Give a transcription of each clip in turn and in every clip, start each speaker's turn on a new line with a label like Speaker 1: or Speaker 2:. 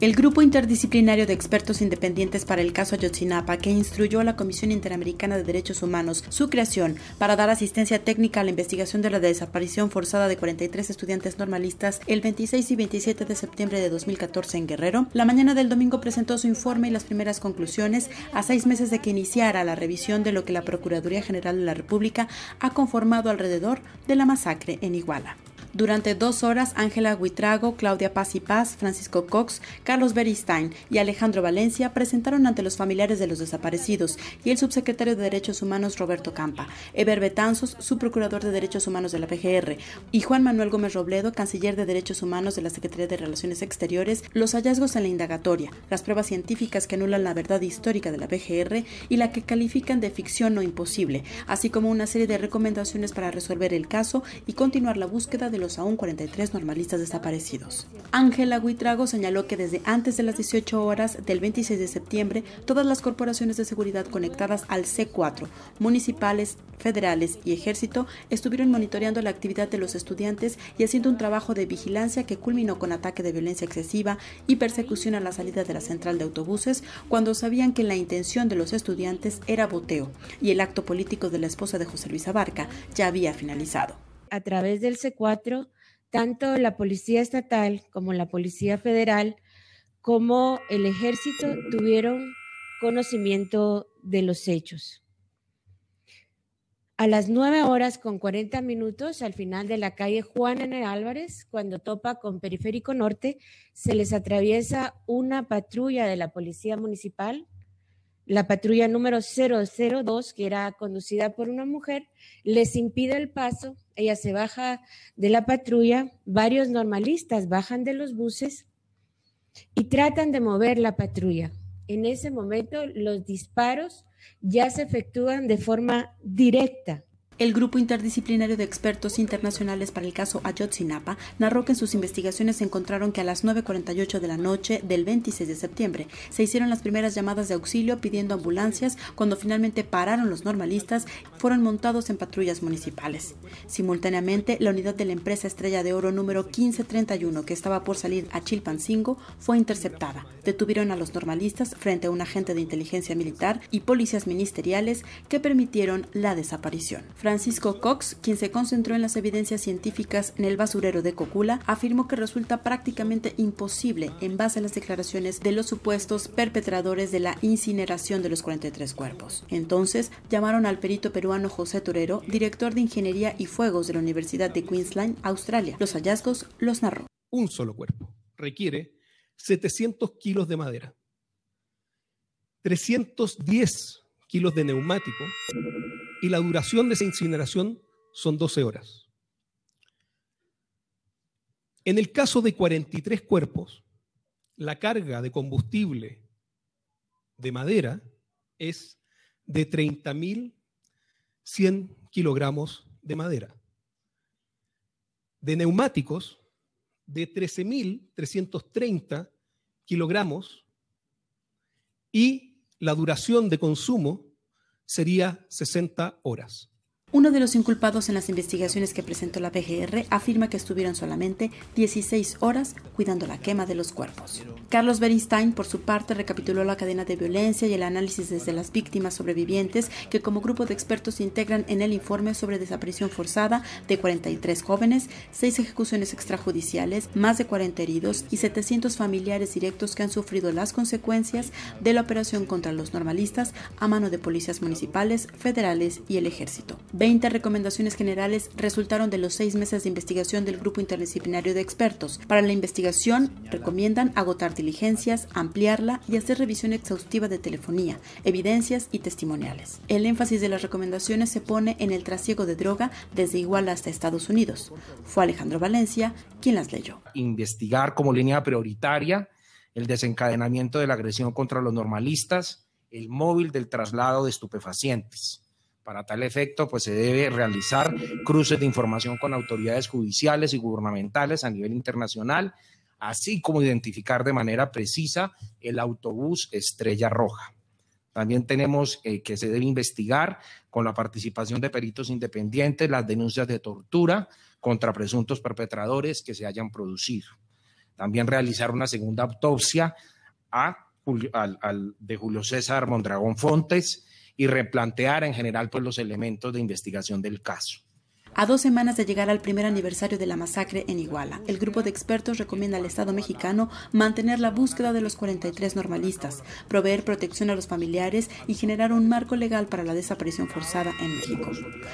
Speaker 1: El Grupo Interdisciplinario de Expertos Independientes para el caso Ayotzinapa, que instruyó a la Comisión Interamericana de Derechos Humanos su creación para dar asistencia técnica a la investigación de la desaparición forzada de 43 estudiantes normalistas el 26 y 27 de septiembre de 2014 en Guerrero, la mañana del domingo presentó su informe y las primeras conclusiones a 6 meses de que iniciara la revisión de lo que la Procuraduría General de la República ha conformado alrededor de la masacre en Iguala. Durante 2 horas, Ángela Huitrago, Claudia Paz y Paz, Francisco Cox, Carlos Beristain y Alejandro Valencia presentaron ante los familiares de los desaparecidos y el subsecretario de Derechos Humanos Roberto Campa, Eber Betanzos, subprocurador de Derechos Humanos de la PGR, y Juan Manuel Gómez Robledo, canciller de Derechos Humanos de la Secretaría de Relaciones Exteriores, los hallazgos en la indagatoria, las pruebas científicas que anulan la verdad histórica de la PGR y la que califican de ficción o imposible, así como una serie de recomendaciones para resolver el caso y continuar la búsqueda de los aún 43 normalistas desaparecidos. Ángela Huitrago señaló que desde antes de las 18 horas del 26 de septiembre, todas las corporaciones de seguridad conectadas al C4, municipales, federales y ejército, estuvieron monitoreando la actividad de los estudiantes y haciendo un trabajo de vigilancia que culminó con ataque de violencia excesiva y persecución a la salida de la central de autobuses cuando sabían que la intención de los estudiantes era boteo y el acto político de la esposa de José Luis Abarca ya había finalizado.
Speaker 2: A través del C4, tanto la Policía Estatal como la Policía Federal como el Ejército tuvieron conocimiento de los hechos. A las 9:40, al final de la calle Juan N. Álvarez, cuando topa con Periférico Norte, se les atraviesa una patrulla de la Policía Municipal. La patrulla número 002, que era conducida por una mujer, les impide el paso. Ella se baja de la patrulla, varios normalistas bajan de los buses y tratan de mover la patrulla. En ese momento, los disparos ya se efectúan de forma directa.
Speaker 1: El Grupo Interdisciplinario de Expertos Internacionales para el caso Ayotzinapa narró que en sus investigaciones encontraron que a las 9:48 de la noche del 26 de septiembre se hicieron las primeras llamadas de auxilio pidiendo ambulancias cuando finalmente pararon los normalistas y fueron montados en patrullas municipales. Simultáneamente, la unidad de la empresa Estrella de Oro número 1531, que estaba por salir a Chilpancingo, fue interceptada. Detuvieron a los normalistas frente a un agente de inteligencia militar y policías ministeriales que permitieron la desaparición. Francisco Cox, quien se concentró en las evidencias científicas en el basurero de Cocula, afirmó que resulta prácticamente imposible en base a las declaraciones de los supuestos perpetradores de la incineración de los 43 cuerpos. Entonces, llamaron al perito peruano José Torero, director de Ingeniería y Fuegos de la Universidad de Queensland, Australia. Los hallazgos los narró.
Speaker 3: Un solo cuerpo requiere 700 kilos de madera, 310 kilos de neumático, y la duración de esa incineración son 12 horas. En el caso de 43 cuerpos, la carga de combustible de madera es de 30.100 kilogramos de madera. De neumáticos, de 13.330 kilogramos, y la duración de consumo sería 60 horas.
Speaker 1: Uno de los inculpados en las investigaciones que presentó la PGR afirma que estuvieron solamente 16 horas cuidando la quema de los cuerpos. Carlos Beristain, por su parte, recapituló la cadena de violencia y el análisis desde las víctimas sobrevivientes que como grupo de expertos se integran en el informe sobre desaparición forzada de 43 jóvenes, 6 ejecuciones extrajudiciales, más de 40 heridos y 700 familiares directos que han sufrido las consecuencias de la operación contra los normalistas a mano de policías municipales, federales y el ejército. 20 recomendaciones generales resultaron de los 6 meses de investigación del Grupo Interdisciplinario de Expertos. Para la investigación, recomiendan agotar diligencias, ampliarla y hacer revisión exhaustiva de telefonía, evidencias y testimoniales. El énfasis de las recomendaciones se pone en el trasiego de droga desde Iguala hasta Estados Unidos. Fue Alejandro Valencia quien las leyó.
Speaker 4: Investigar como línea prioritaria el desencadenamiento de la agresión contra los normalistas, el móvil del traslado de estupefacientes. Para tal efecto, pues se debe realizar cruces de información con autoridades judiciales y gubernamentales a nivel internacional, así como identificar de manera precisa el autobús Estrella Roja. También tenemos que se debe investigar con la participación de peritos independientes las denuncias de tortura contra presuntos perpetradores que se hayan producido. también realizar una segunda autopsia de Julio César Mondragón Fontes y replantear en general pues, los elementos de investigación del caso.
Speaker 1: A 2 semanas de llegar al primer aniversario de la masacre en Iguala, el grupo de expertos recomienda al Estado mexicano mantener la búsqueda de los 43 normalistas, proveer protección a los familiares y generar un marco legal para la desaparición forzada en México.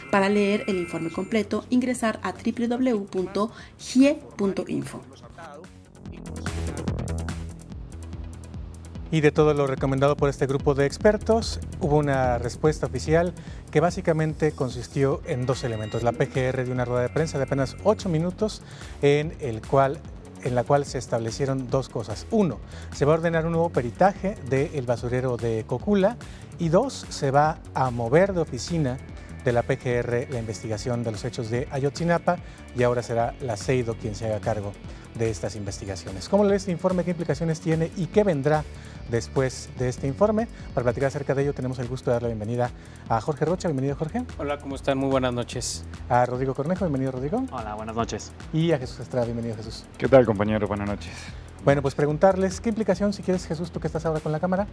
Speaker 1: Para leer el informe completo, ingresar a www.gie.info.
Speaker 5: Y de todo lo recomendado por este grupo de expertos, hubo una respuesta oficial que básicamente consistió en 2 elementos. La PGR de una rueda de prensa de apenas 8 minutos en la cual se establecieron 2 cosas. 1, se va a ordenar un nuevo peritaje del basurero de Cocula y 2, se va a mover de oficina de la PGR la investigación de los hechos de Ayotzinapa y ahora será la CEIDO quien se haga cargo de estas investigaciones. ¿Cómo lee este informe? ¿Qué implicaciones tiene? ¿Y qué vendrá después de este informe? Para platicar acerca de ello tenemos el gusto de dar la bienvenida a Jorge Rocha. Bienvenido, Jorge.
Speaker 6: Hola, ¿cómo están? Muy buenas noches.
Speaker 5: A Rodrigo Cornejo. Bienvenido, Rodrigo.
Speaker 7: Hola, buenas noches.
Speaker 5: Y a Jesús Estrada. Bienvenido, Jesús.
Speaker 8: ¿Qué tal, compañero? Buenas noches.
Speaker 5: Bueno, pues preguntarles qué implicación, si quieres, Jesús, tú que estás ahora con la cámara,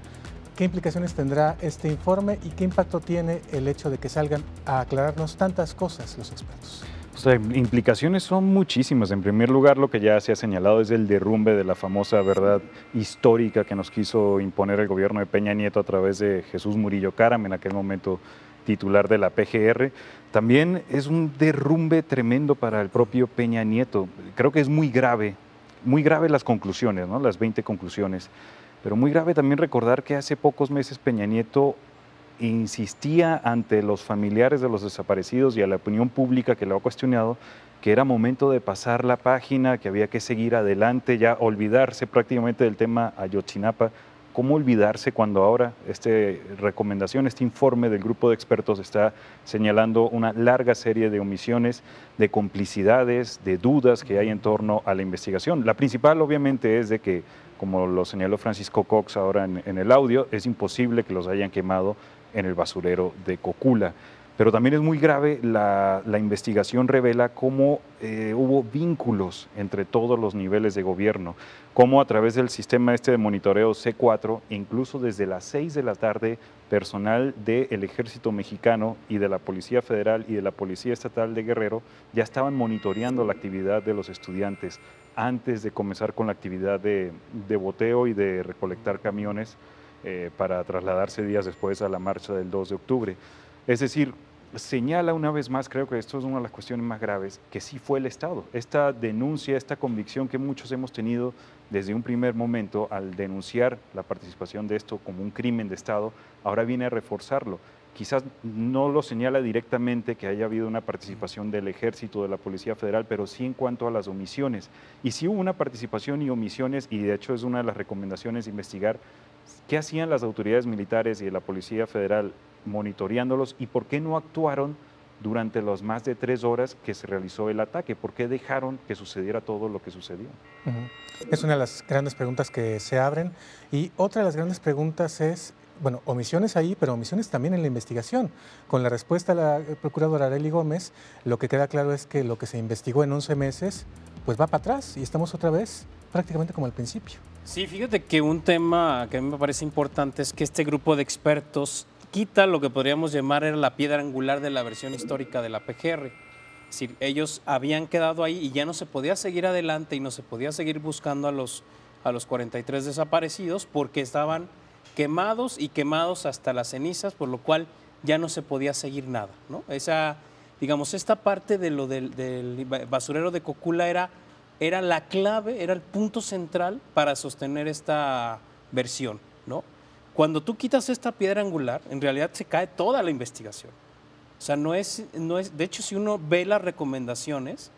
Speaker 5: qué implicaciones tendrá este informe y qué impacto tiene el hecho de que salgan a aclararnos tantas cosas los expertos.
Speaker 8: O sea, implicaciones son muchísimas. En primer lugar, lo que ya se ha señalado es el derrumbe de la famosa verdad histórica que nos quiso imponer el gobierno de Peña Nieto a través de Jesús Murillo Caram, en aquel momento titular de la PGR. También es un derrumbe tremendo para el propio Peña Nieto. Creo que es muy grave las conclusiones, ¿no? Las 20 conclusiones, pero muy grave también recordar que hace pocos meses Peña Nieto insistía ante los familiares de los desaparecidos y a la opinión pública que lo ha cuestionado que era momento de pasar la página, que había que seguir adelante, ya olvidarse prácticamente del tema Ayotzinapa. ¿Cómo olvidarse cuando ahora esta recomendación, este informe del grupo de expertos está señalando una larga serie de omisiones, de complicidades, de dudas que hay en torno a la investigación? La principal obviamente es de que, como lo señaló Francisco Cox ahora en el audio, es imposible que los hayan quemado en el basurero de Cocula. Pero también es muy grave, la investigación revela cómo hubo vínculos entre todos los niveles de gobierno, cómo a través del sistema de monitoreo C4, incluso desde las 6 de la tarde, personal del Ejército Mexicano y de la Policía Federal y de la Policía Estatal de Guerrero ya estaban monitoreando la actividad de los estudiantes antes de comenzar con la actividad de boteo y de recolectar camiones para trasladarse días después a la marcha del 2 de octubre. Es decir, señala una vez más, creo que esto es una de las cuestiones más graves, que sí fue el Estado. Esta denuncia, esta convicción que muchos hemos tenido desde un primer momento al denunciar la participación de esto como un crimen de Estado, ahora viene a reforzarlo. Quizás no lo señala directamente que haya habido una participación del Ejército, de la Policía Federal, pero sí en cuanto a las omisiones. Y sí hubo una participación y omisiones, y de hecho es una de las recomendaciones investigar qué hacían las autoridades militares y de la Policía Federal monitoreándolos y por qué no actuaron durante las más de 3 horas que se realizó el ataque, por qué dejaron que sucediera todo lo que sucedió.
Speaker 5: Es una de las grandes preguntas que se abren y otra de las grandes preguntas es, bueno, omisiones ahí, pero omisiones también en la investigación. Con la respuesta de la procuradora Arely Gómez, lo que queda claro es que lo que se investigó en 11 meses, pues va para atrás y estamos otra vez prácticamente como al principio.
Speaker 6: Sí, fíjate que un tema que a mí me parece importante es que este grupo de expertos quita lo que podríamos llamar era la piedra angular de la versión histórica de la PGR. Es decir, ellos habían quedado ahí y ya no se podía seguir adelante y no se podía seguir buscando a los 43 desaparecidos porque estaban quemados y quemados hasta las cenizas, por lo cual ya no se podía seguir nada, ¿no? Esta parte de lo del basurero de Cocula era la clave, era el punto central para sostener esta versión, ¿no? Cuando tú quitas esta piedra angular, en realidad se cae toda la investigación. O sea, no es, de hecho, si uno ve las recomendaciones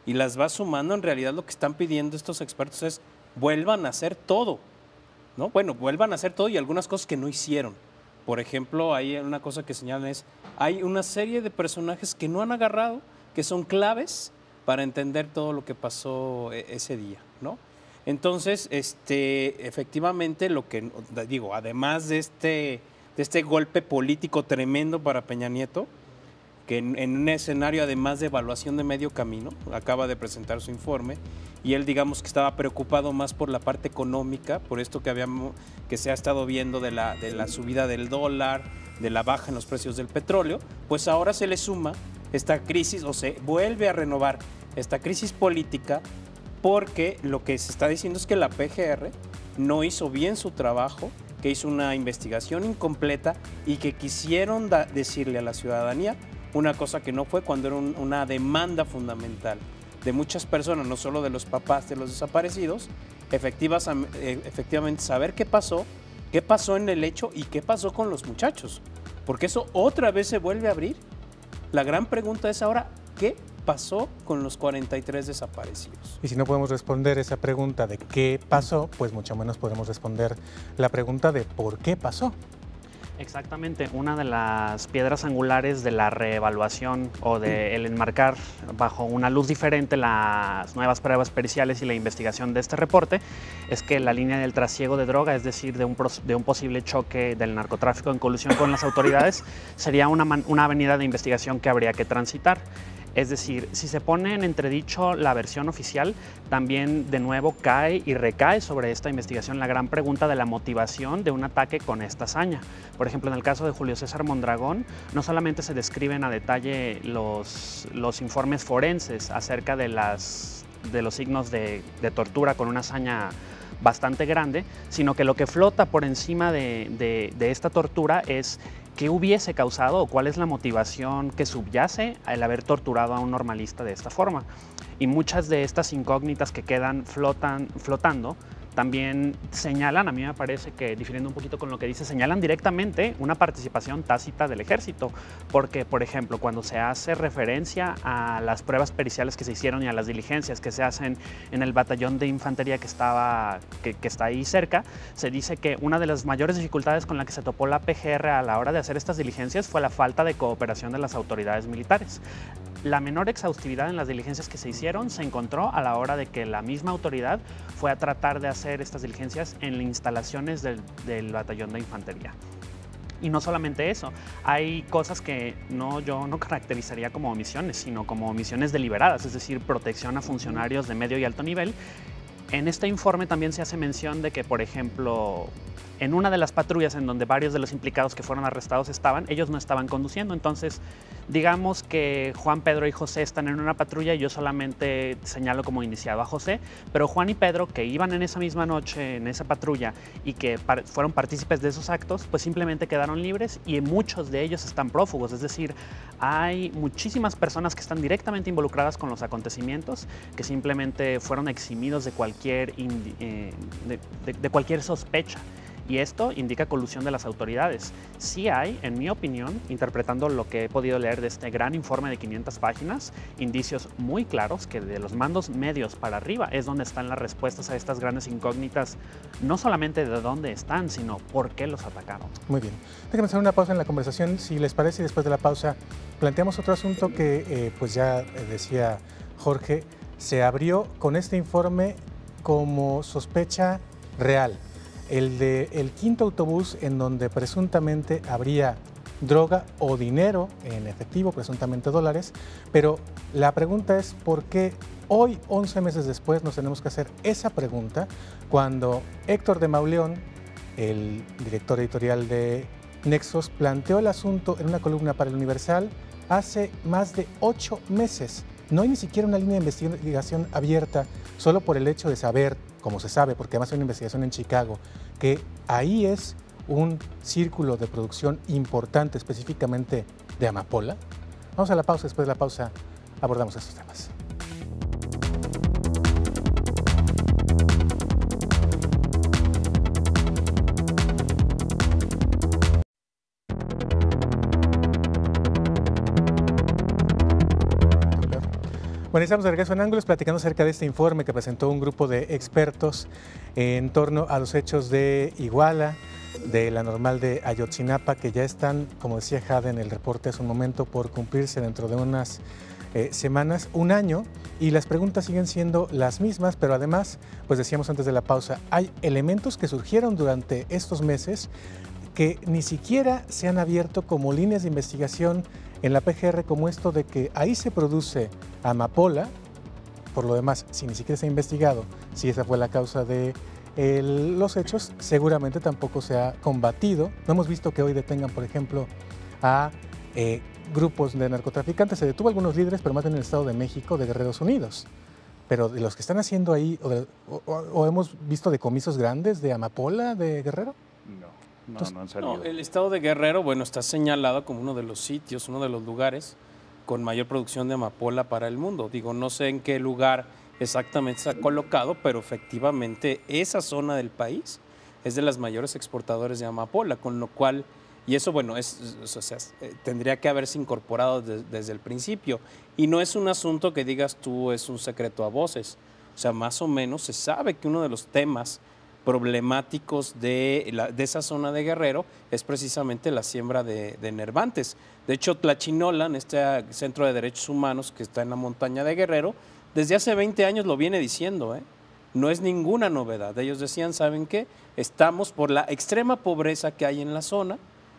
Speaker 6: y las va sumando, en realidad lo que están pidiendo estos expertos es vuelvan a hacer todo, ¿no? Bueno, vuelvan a hacer todo y algunas cosas que no hicieron. Por ejemplo, hay una cosa que señalan hay una serie de personajes que no han agarrado, que son claves para entender todo lo que pasó ese día, ¿no? Entonces, efectivamente, lo que digo, además de este golpe político tremendo para Peña Nieto, que en un escenario además de evaluación de medio camino, acaba de presentar su informe, y él digamos que estaba preocupado más por la parte económica, por esto que se ha estado viendo de la subida del dólar, de la baja en los precios del petróleo, pues ahora se le suma esta crisis, o se vuelve a renovar esta crisis política, porque lo que se está diciendo es que la PGR no hizo bien su trabajo, que hizo una investigación incompleta y que quisieron decirle a la ciudadanía una cosa que no fue, cuando era una demanda fundamental de muchas personas, no solo de los papás de los desaparecidos, efectivamente saber qué pasó en el hecho y qué pasó con los muchachos, porque eso otra vez se vuelve a abrir. La gran pregunta es ahora, ¿qué pasó con los 43 desaparecidos?
Speaker 5: Y si no podemos responder esa pregunta de qué pasó, pues mucho menos podemos responder la pregunta de por qué pasó.
Speaker 7: Exactamente, una de las piedras angulares de la reevaluación o de el enmarcar bajo una luz diferente las nuevas pruebas periciales y la investigación de este reporte es que la línea del trasiego de droga, es decir, de un posible choque del narcotráfico en colusión con las autoridades, sería una avenida de investigación que habría que transitar. Es decir, si se pone en entredicho la versión oficial, también de nuevo cae y recae sobre esta investigación la gran pregunta de la motivación de un ataque con esta hazaña. Por ejemplo, en el caso de Julio César Mondragón, no solamente se describen a detalle los informes forenses acerca de los signos de tortura con una hazaña bastante grande, sino que lo que flota por encima de esta tortura es qué hubiese causado o cuál es la motivación que subyace al haber torturado a un normalista de esta forma. Y muchas de estas incógnitas que quedan flotando también señalan, a mí me parece que, difiriendo un poquito con lo que dice, señalan directamente una participación tácita del ejército, porque, por ejemplo, cuando se hace referencia a las pruebas periciales que se hicieron y a las diligencias que se hacen en el batallón de infantería que está ahí cerca, se dice que una de las mayores dificultades con la que se topó la PGR a la hora de hacer estas diligencias fue la falta de cooperación de las autoridades militares. La menor exhaustividad en las diligencias que se hicieron se encontró a la hora de que la misma autoridad fue a tratar de hacer estas diligencias en las instalaciones del batallón de infantería. Y no solamente eso, hay cosas que yo no caracterizaría como omisiones, sino como omisiones deliberadas, es decir, protección a funcionarios de medio y alto nivel. En este informe también se hace mención de que, por ejemplo, en una de las patrullas en donde varios de los implicados que fueron arrestados estaban, ellos no estaban conduciendo. Entonces, digamos que Juan, Pedro y José están en una patrulla y yo solamente señalo como indiciado a José, pero Juan y Pedro, que iban en esa misma noche en esa patrulla y que fueron partícipes de esos actos, pues simplemente quedaron libres y muchos de ellos están prófugos. Es decir, hay muchísimas personas que están directamente involucradas con los acontecimientos que simplemente fueron eximidos de cualquier sospecha. Y esto indica colusión de las autoridades. Sí hay, en mi opinión, interpretando lo que he podido leer de este gran informe de 500 páginas, indicios muy claros que de los mandos medios para arriba es donde están las respuestas a estas grandes incógnitas, no solamente de dónde están, sino por qué los atacaron.
Speaker 5: Muy bien. Déjenme hacer una pausa en la conversación, si les parece, y después de la pausa planteamos otro asunto que, pues ya decía Jorge, se abrió con este informe como sospecha real. El del quinto autobús en donde presuntamente habría droga o dinero en efectivo, presuntamente dólares, pero la pregunta es por qué hoy, 11 meses después, nos tenemos que hacer esa pregunta cuando Héctor de Mauleón, el director editorial de Nexos, planteó el asunto en una columna para El Universal hace más de 8 meses. No hay ni siquiera una línea de investigación abierta, solo por el hecho de saber, como se sabe, porque además hay una investigación en Chicago, que ahí es un círculo de producción importante, específicamente de amapola. Vamos a la pausa, después de la pausa abordamos estos temas. Bueno, estamos de regreso en Ángulos platicando acerca de este informe que presentó un grupo de expertos en torno a los hechos de Iguala, de la normal de Ayotzinapa, que ya están, como decía Jade en el reporte hace un momento, por cumplirse dentro de unas semanas, un año, y las preguntas siguen siendo las mismas, pero además, pues decíamos antes de la pausa, hay elementos que surgieron durante estos meses que ni siquiera se han abierto como líneas de investigación en la PGR como esto de que ahí se produce amapola. Por lo demás, si ni siquiera se ha investigado si esa fue la causa de los hechos, seguramente tampoco se ha combatido. No hemos visto que hoy detengan, por ejemplo, a grupos de narcotraficantes. Se detuvo a algunos líderes, pero más en el Estado de México, de Guerreros Unidos. Pero de los que están haciendo ahí, o hemos visto decomisos grandes de amapola de Guerrero.
Speaker 8: No han salido.
Speaker 6: No, el Estado de Guerrero, bueno, está señalado como uno de los sitios, uno de los lugares con mayor producción de amapola para el mundo. Digo, no sé en qué lugar exactamente está colocado, pero efectivamente esa zona del país es de las mayores exportadores de amapola, con lo cual, y eso, bueno, tendría que haberse incorporado desde el principio. Y no es un asunto que digas tú es un secreto a voces. O sea, más o menos se sabe que uno de los temas problemáticos de esa zona de Guerrero es precisamente la siembra de nervantes. De hecho, Tlachinolan, este Centro de Derechos Humanos que está en la montaña de Guerrero, desde hace 20 años lo viene diciendo, no es ninguna novedad. Ellos decían, ¿saben qué? Estamos por la extrema pobreza que hay en la zona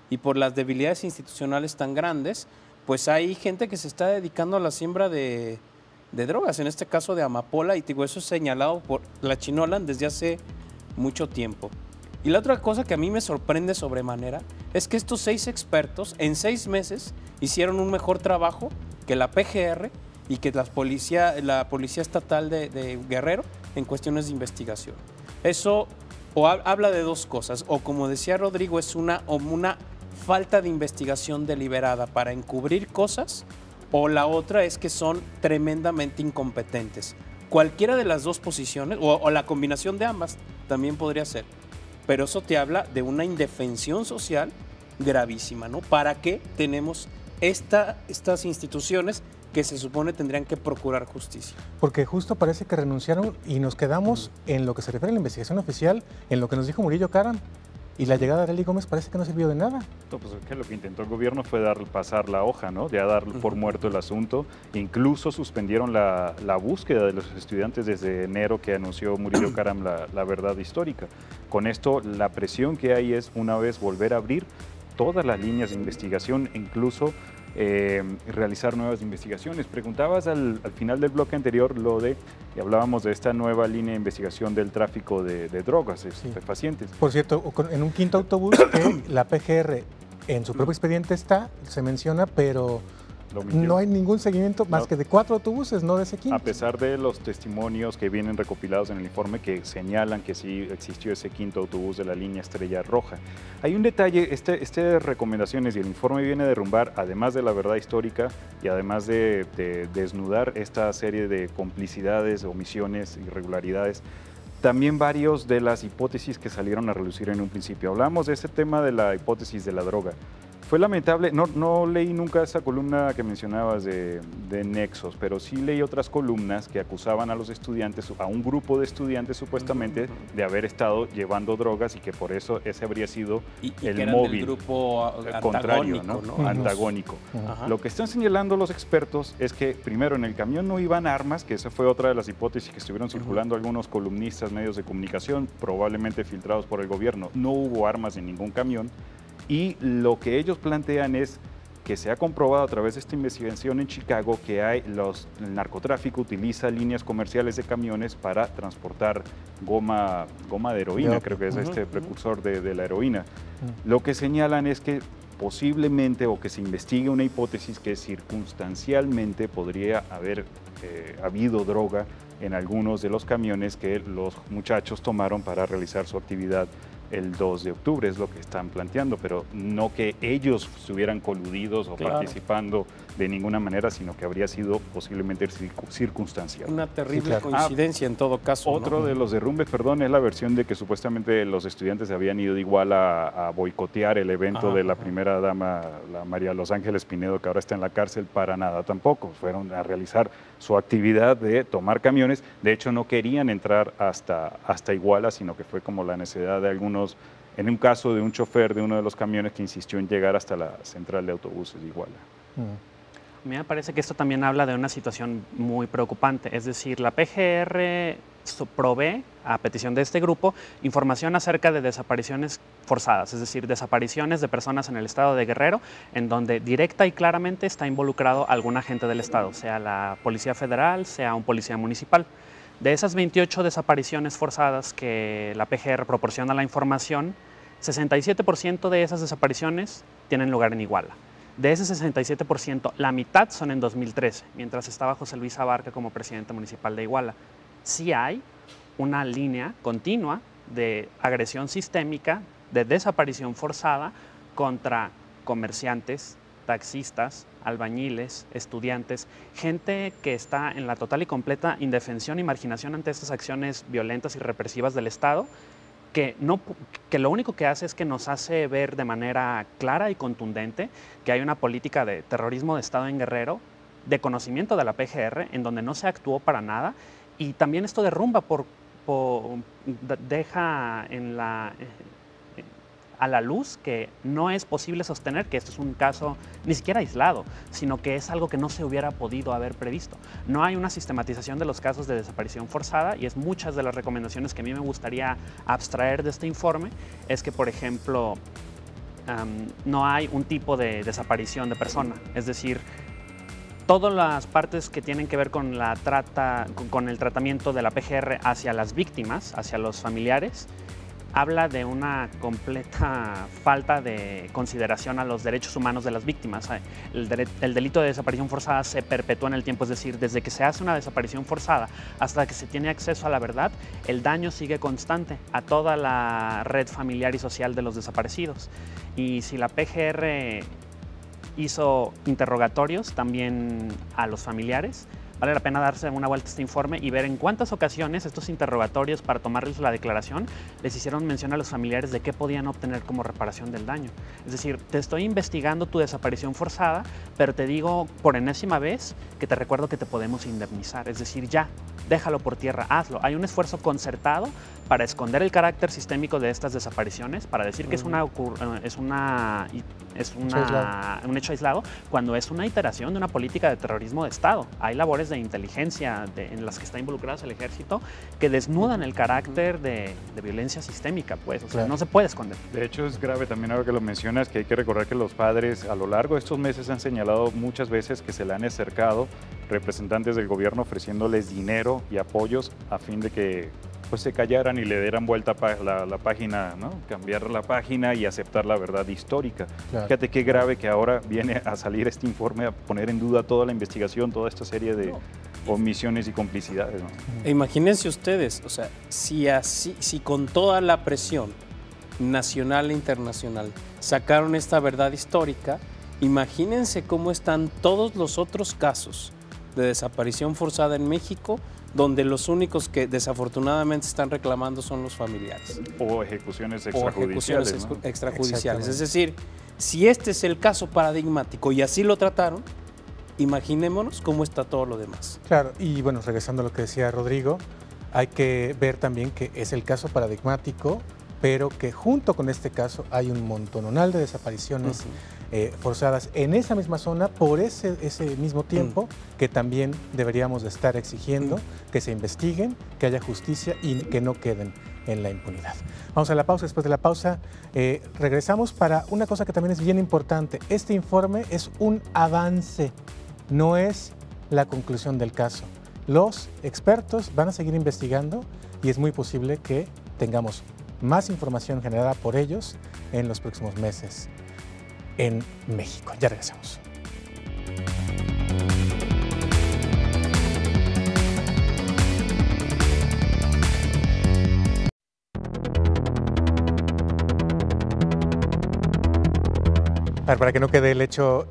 Speaker 6: y por las debilidades institucionales tan grandes, pues hay gente que se está dedicando a la siembra de drogas, en este caso de amapola, y digo, eso es señalado por Tlachinolan desde hace mucho tiempo. Y la otra cosa que a mí me sorprende sobremanera es que estos 6 expertos en 6 meses hicieron un mejor trabajo que la PGR y que la Policía Estatal de Guerrero en cuestiones de investigación. Eso habla de 2 cosas, o como decía Rodrigo, es una falta de investigación deliberada para encubrir cosas, o la otra es que son tremendamente incompetentes. Cualquiera de las 2 posiciones, o la combinación de ambas, también podría ser. Pero eso te habla de una indefensión social gravísima, ¿no? ¿Para qué tenemos estas instituciones que se supone tendrían que procurar justicia?
Speaker 5: Porque justo parece que renunciaron y nos quedamos en lo que se refiere a la investigación oficial, en lo que nos dijo Murillo Karam. Y la llegada de Arely Gómez parece que no sirvió de nada.
Speaker 8: No, pues es que lo que intentó el gobierno fue pasar la hoja, ¿no? Ya dar por muerto el asunto. Incluso suspendieron la búsqueda de los estudiantes desde enero que anunció Murillo Karam la verdad histórica. Con esto, la presión que hay es una vez volver a abrir todas las líneas de investigación, incluso realizar nuevas investigaciones. Preguntabas al final del bloque anterior y hablábamos de esta nueva línea de investigación del tráfico de drogas, estupefacientes.
Speaker 5: Por cierto, en un quinto autobús que la PGR en su propio expediente se menciona, pero no hay ningún seguimiento más que de 4 autobuses, no de ese quinto.
Speaker 8: A pesar de los testimonios que vienen recopilados en el informe que señalan que sí existió ese quinto autobús de la línea Estrella Roja. Hay un detalle, estas recomendaciones y el informe viene a derrumbar, además de la verdad histórica y además de desnudar esta serie de complicidades, omisiones, irregularidades, también varios de las hipótesis que salieron a relucir en un principio. Hablamos de ese tema de la hipótesis de la droga. Fue lamentable, no leí nunca esa columna que mencionabas de Nexos, pero sí leí otras columnas que acusaban a los estudiantes, a un grupo de estudiantes supuestamente, de haber estado llevando drogas y que por eso ese habría sido el móvil.
Speaker 6: El grupo
Speaker 8: contrario, ¿no? Antagónico. Lo que están señalando los expertos es que, primero, en el camión no iban armas, que esa fue otra de las hipótesis que estuvieron circulando algunos columnistas, medios de comunicación, probablemente filtrados por el gobierno. No hubo armas en ningún camión. Y lo que ellos plantean es que se ha comprobado a través de esta investigación en Chicago que el narcotráfico utiliza líneas comerciales de camiones para transportar goma de heroína, creo que es este precursor de la heroína. Lo que señalan es que posiblemente, o que se investigue una hipótesis que circunstancialmente podría haber habido droga en algunos de los camiones que los muchachos tomaron para realizar su actividad el 2 de octubre, es lo que están planteando, pero no que ellos estuvieran coludidos o participando de ninguna manera, sino que habría sido posiblemente circunstancial.
Speaker 6: Una terrible coincidencia en todo caso.
Speaker 8: Otro de los derrumbes, es la versión de que supuestamente los estudiantes habían ido igual a boicotear el evento de la primera dama, la María Los Ángeles Pinedo, que ahora está en la cárcel. Para nada tampoco, fueron a realizar su actividad de tomar camiones. De hecho, no querían entrar hasta Iguala, sino que fue como la necesidad de algunos, en un caso de un chofer de uno de los camiones que insistió en llegar hasta la central de autobuses de Iguala.
Speaker 7: A mí me parece que esto también habla de una situación muy preocupante, es decir, la PGR provee, a petición de este grupo, información acerca de desapariciones forzadas, es decir, desapariciones de personas en el estado de Guerrero, en donde directa y claramente está involucrado algún agente del estado, sea la Policía Federal, sea un policía municipal. De esas 28 desapariciones forzadas que la PGR proporciona la información, 67% de esas desapariciones tienen lugar en Iguala. De ese 67%, la mitad son en 2013, mientras estaba José Luis Abarca como presidente municipal de Iguala. Sí hay una línea continua de agresión sistémica, de desaparición forzada contra comerciantes, taxistas, albañiles, estudiantes, gente que está en la total y completa indefensión y marginación ante estas acciones violentas y represivas del Estado, que lo único que hace es que nos hace ver de manera clara y contundente que hay una política de terrorismo de Estado en Guerrero, de conocimiento de la PGR, en donde no se actuó para nada, y también esto derrumba deja a la luz que no es posible sostener que esto es un caso ni siquiera aislado, sino que es algo que no se hubiera podido haber previsto. No hay una sistematización de los casos de desaparición forzada, y es muchas de las recomendaciones que a mí me gustaría abstraer de este informe, es que, por ejemplo, no hay un tipo de desaparición de persona, es decir, todas las partes que tienen que ver con el tratamiento de la PGR hacia las víctimas, hacia los familiares, habla de una completa falta de consideración a los derechos humanos de las víctimas. El delito de desaparición forzada se perpetúa en el tiempo, es decir, desde que se hace una desaparición forzada hasta que se tiene acceso a la verdad, el daño sigue constante a toda la red familiar y social de los desaparecidos. Y si la PGR hizo interrogatorios también a los familiares, vale la pena darse una vuelta a este informe y ver en cuántas ocasiones estos interrogatorios para tomarles la declaración les hicieron mención a los familiares de qué podían obtener como reparación del daño. Es decir, te estoy investigando tu desaparición forzada, pero te digo por enésima vez que te recuerdo que te podemos indemnizar. Es decir, ya, déjalo por tierra, hazlo. Hay un esfuerzo concertado para esconder el carácter sistémico de estas desapariciones, para decir que es un hecho aislado, cuando es una iteración de una política de terrorismo de Estado. Hay labores de inteligencia en las que está involucrado el ejército que desnudan el carácter de violencia sistémica, pues, o sea, no se puede esconder.
Speaker 8: De hecho, es grave también ahora que lo mencionas, que hay que recordar que los padres a lo largo de estos meses han señalado muchas veces que se le han acercado representantes del gobierno ofreciéndoles dinero y apoyos a fin de que pues se callaran y le dieran vuelta a la página, ¿no? Cambiar la página y aceptar la verdad histórica. Claro. Fíjate qué grave que ahora viene a salir este informe a poner en duda toda la investigación, toda esta serie de omisiones y complicidades, ¿no?
Speaker 6: Imagínense ustedes, o sea, si con toda la presión nacional e internacional sacaron esta verdad histórica, imagínense cómo están todos los otros casos de desaparición forzada en México, donde los únicos que desafortunadamente están reclamando son los familiares.
Speaker 8: O ejecuciones extrajudiciales.
Speaker 6: Extrajudiciales. Es decir, si este es el caso paradigmático y así lo trataron, imaginémonos cómo está todo lo demás.
Speaker 5: Claro, y bueno, regresando a lo que decía Rodrigo, hay que ver también que es el caso paradigmático, pero que junto con este caso hay un montonal de desapariciones forzadas en esa misma zona por ese mismo tiempo que también deberíamos de estar exigiendo que se investiguen, que haya justicia y que no queden en la impunidad. Vamos a la pausa. Después de la pausa regresamos para una cosa que también es bien importante. Este informe es un avance, no es la conclusión del caso. Los expertos van a seguir investigando y es muy posible que tengamos más información generada por ellos en los próximos meses en México. Ya regresamos. Para que no quede el hecho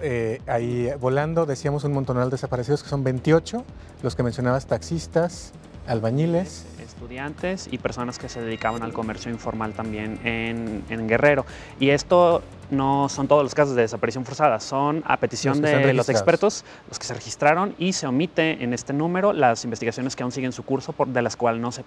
Speaker 5: ahí volando, decíamos un montonal de desaparecidos que son 28, los que mencionabas, taxistas, albañiles,
Speaker 7: estudiantes y personas que se dedicaban al comercio informal también en Guerrero. Y esto no son todos los casos de desaparición forzada, son a petición de los expertos, los que se registraron, y se omite en este número las investigaciones que aún siguen su curso, de las cuales no se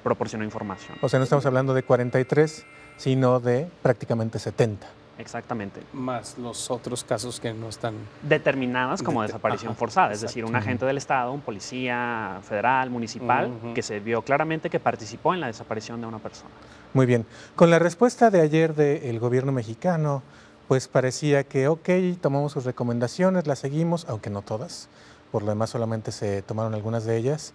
Speaker 7: proporcionó información.
Speaker 5: O sea, no estamos hablando de 43, sino de prácticamente 70.
Speaker 7: Exactamente.
Speaker 6: Más los otros casos que no están
Speaker 7: determinadas como desaparición forzada, es decir, un agente del Estado, un policía federal, municipal, que se vio claramente que participó en la desaparición de una persona.
Speaker 5: Muy bien. Con la respuesta de ayer del gobierno mexicano, pues parecía que, ok, tomamos sus recomendaciones, las seguimos, aunque no todas, por lo demás solamente se tomaron algunas de ellas,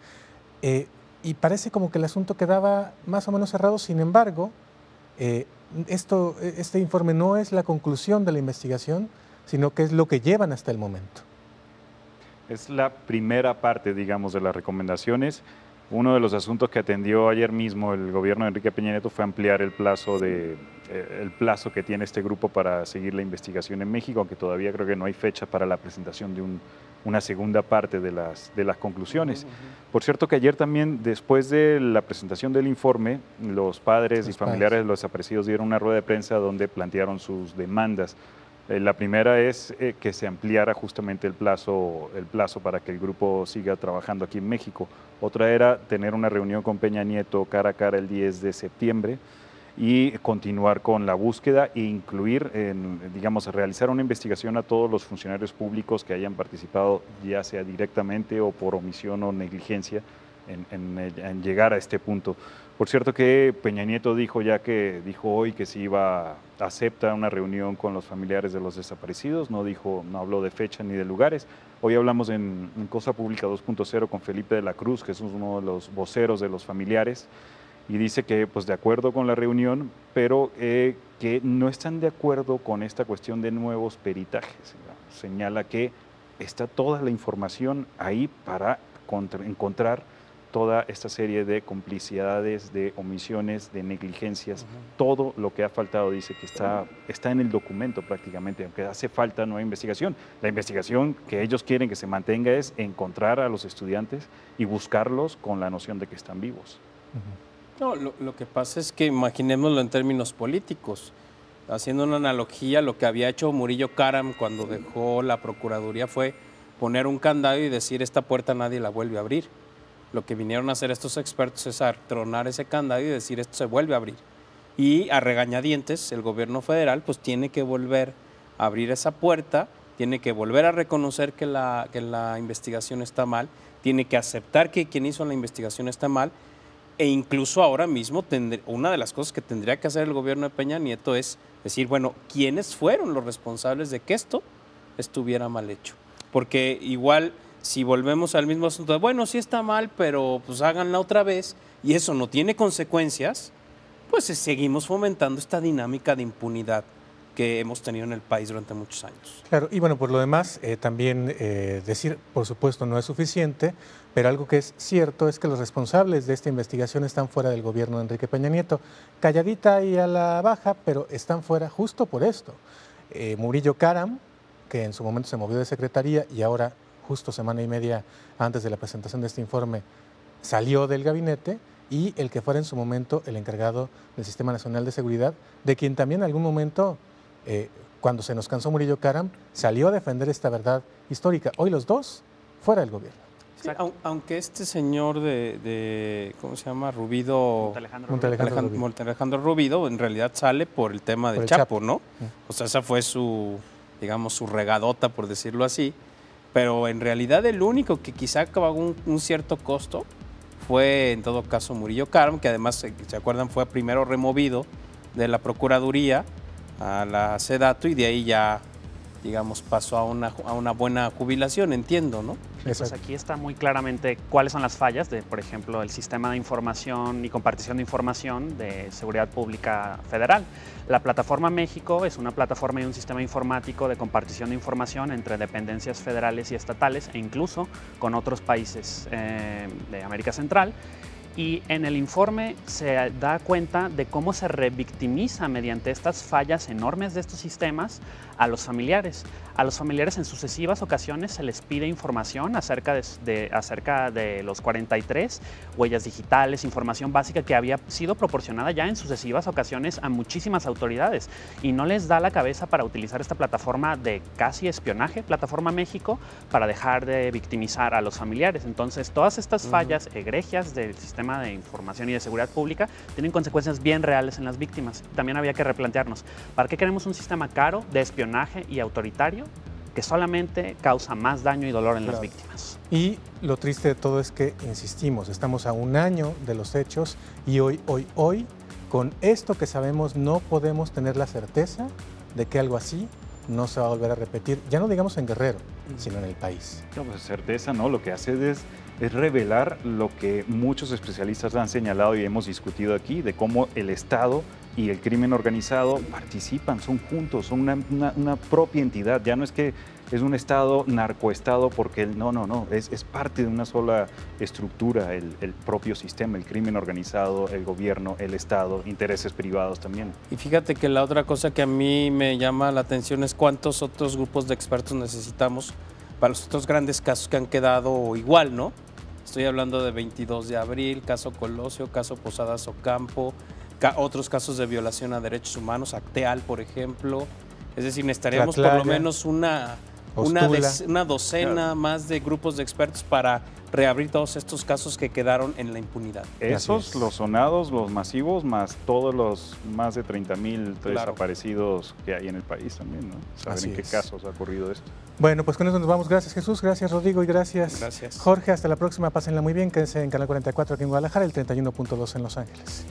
Speaker 5: y parece como que el asunto quedaba más o menos cerrado. Sin embargo, este informe no es la conclusión de la investigación, sino que es lo que llevan hasta el momento.
Speaker 8: Es la primera parte, digamos, de las recomendaciones. Uno de los asuntos que atendió ayer mismo el gobierno de Enrique Peña Nieto fue ampliar el plazo que tiene este grupo para seguir la investigación en México, aunque todavía creo que no hay fecha para la presentación de una segunda parte de las conclusiones. Por cierto que ayer también, después de la presentación del informe, los padres y familiares de los desaparecidos dieron una rueda de prensa donde plantearon sus demandas. La primera es que se ampliara justamente el plazo para que el grupo siga trabajando aquí en México. Otra era tener una reunión con Peña Nieto cara a cara el 10 de septiembre y continuar con la búsqueda e incluir, realizar una investigación a todos los funcionarios públicos que hayan participado, ya sea directamente o por omisión o negligencia, en llegar a este punto. Por cierto que Peña Nieto dijo hoy que sí acepta una reunión con los familiares de los desaparecidos, no habló de fecha ni de lugares. Hoy hablamos en Cosa Pública 2.0 con Felipe de la Cruz, que es uno de los voceros de los familiares, y dice que pues de acuerdo con la reunión, pero que no están de acuerdo con esta cuestión de nuevos peritajes. Señala que está toda la información ahí para encontrar toda esta serie de complicidades, de omisiones, de negligencias, todo lo que ha faltado, dice que está en el documento prácticamente, aunque hace falta nueva investigación. La investigación que ellos quieren que se mantenga es encontrar a los estudiantes y buscarlos con la noción de que están vivos.
Speaker 6: No, lo que pasa es que imaginémoslo en términos políticos. Haciendo una analogía, lo que había hecho Murillo Karam cuando dejó la Procuraduría fue poner un candado y decir esta puerta nadie la vuelve a abrir. Lo que vinieron a hacer estos expertos es a tronar ese candado y decir esto se vuelve a abrir. Y a regañadientes el gobierno federal pues tiene que volver a abrir esa puerta, tiene que volver a reconocer que la investigación está mal, tiene que aceptar que quien hizo la investigación está mal, e incluso ahora mismo una de las cosas que tendría que hacer el gobierno de Peña Nieto es decir, bueno, ¿quiénes fueron los responsables de que esto estuviera mal hecho? Porque igual, si volvemos al mismo asunto de, bueno, sí está mal, pero pues háganla otra vez, y eso no tiene consecuencias, pues seguimos fomentando esta dinámica de impunidad que hemos tenido en el país durante muchos años.
Speaker 5: Claro, y bueno, por lo demás, también decir, por supuesto, no es suficiente, pero algo que es cierto es que los responsables de esta investigación están fuera del gobierno de Enrique Peña Nieto, calladita y a la baja, pero están fuera justo por esto. Murillo Karam, que en su momento se movió de secretaría y ahora, justo semana y media antes de la presentación de este informe, salió del gabinete, y el que fuera en su momento el encargado del Sistema Nacional de Seguridad, de quien también en algún momento, cuando se nos cansó Murillo Karam, salió a defender esta verdad histórica. Hoy los dos fuera del gobierno.
Speaker 6: Sí, aunque este señor de ¿cómo se llama? Rubido, Montealejandro Rubido, en realidad sale por el tema del Chapo, ¿no? O sea, esa fue su regadota, por decirlo así, pero en realidad el único que quizá pagó un cierto costo fue en todo caso Murillo Karam, que además, ¿se acuerdan? Fue primero removido de la Procuraduría a la SEDATU y de ahí ya, digamos, pasó a una buena jubilación, entiendo, ¿no?
Speaker 7: Pues aquí está muy claramente cuáles son las fallas de, por ejemplo, el sistema de información y compartición de información de Seguridad Pública Federal. La Plataforma México es una plataforma y un sistema informático de compartición de información entre dependencias federales y estatales e incluso con otros países de América Central. Y en el informe se da cuenta de cómo se revictimiza mediante estas fallas enormes de estos sistemas a los familiares. A los familiares en sucesivas ocasiones se les pide información acerca de los 43 huellas digitales, información básica que había sido proporcionada ya en sucesivas ocasiones a muchísimas autoridades, y no les da la cabeza para utilizar esta plataforma de casi espionaje, Plataforma México, para dejar de victimizar a los familiares. Entonces, todas estas fallas egregias del sistema sistema de información y de seguridad pública, tienen consecuencias bien reales en las víctimas. También había que replantearnos, ¿para qué queremos un sistema caro de espionaje y autoritario que solamente causa más daño y dolor en las víctimas?
Speaker 5: Y lo triste de todo es que, insistimos, estamos a un año de los hechos y hoy, con esto que sabemos, no podemos tener la certeza de que algo así no se va a volver a repetir, ya no digamos en Guerrero, sino en el país.
Speaker 8: No, pues certeza, ¿no? Lo que hace es revelar lo que muchos especialistas han señalado y hemos discutido aquí, de cómo el Estado y el crimen organizado participan, son juntos, son una propia entidad. Ya no es que es un Estado narcoestado porque no, es parte de una sola estructura, el propio sistema, el crimen organizado, el gobierno, el Estado, intereses privados también.
Speaker 6: Y fíjate que la otra cosa que a mí me llama la atención es cuántos otros grupos de expertos necesitamos para los otros grandes casos que han quedado igual, ¿no? Estoy hablando de 22 de abril, caso Colosio, caso Posadas Ocampo, otros casos de violación a derechos humanos, Acteal, por ejemplo. Es decir, necesitaríamos por lo menos una docena más de grupos de expertos para reabrir todos estos casos que quedaron en la impunidad.
Speaker 8: Esos, los sonados, los masivos, más todos los más de 30,000 desaparecidos que hay en el país también, ¿no? Saber en qué casos ha ocurrido esto.
Speaker 5: Bueno, pues con eso nos vamos. Gracias, Jesús. Gracias, Rodrigo. Y gracias, Jorge. Hasta la próxima. Pásenla muy bien. Quédense en Canal 44 aquí en Guadalajara, el 31.2 en Los Ángeles.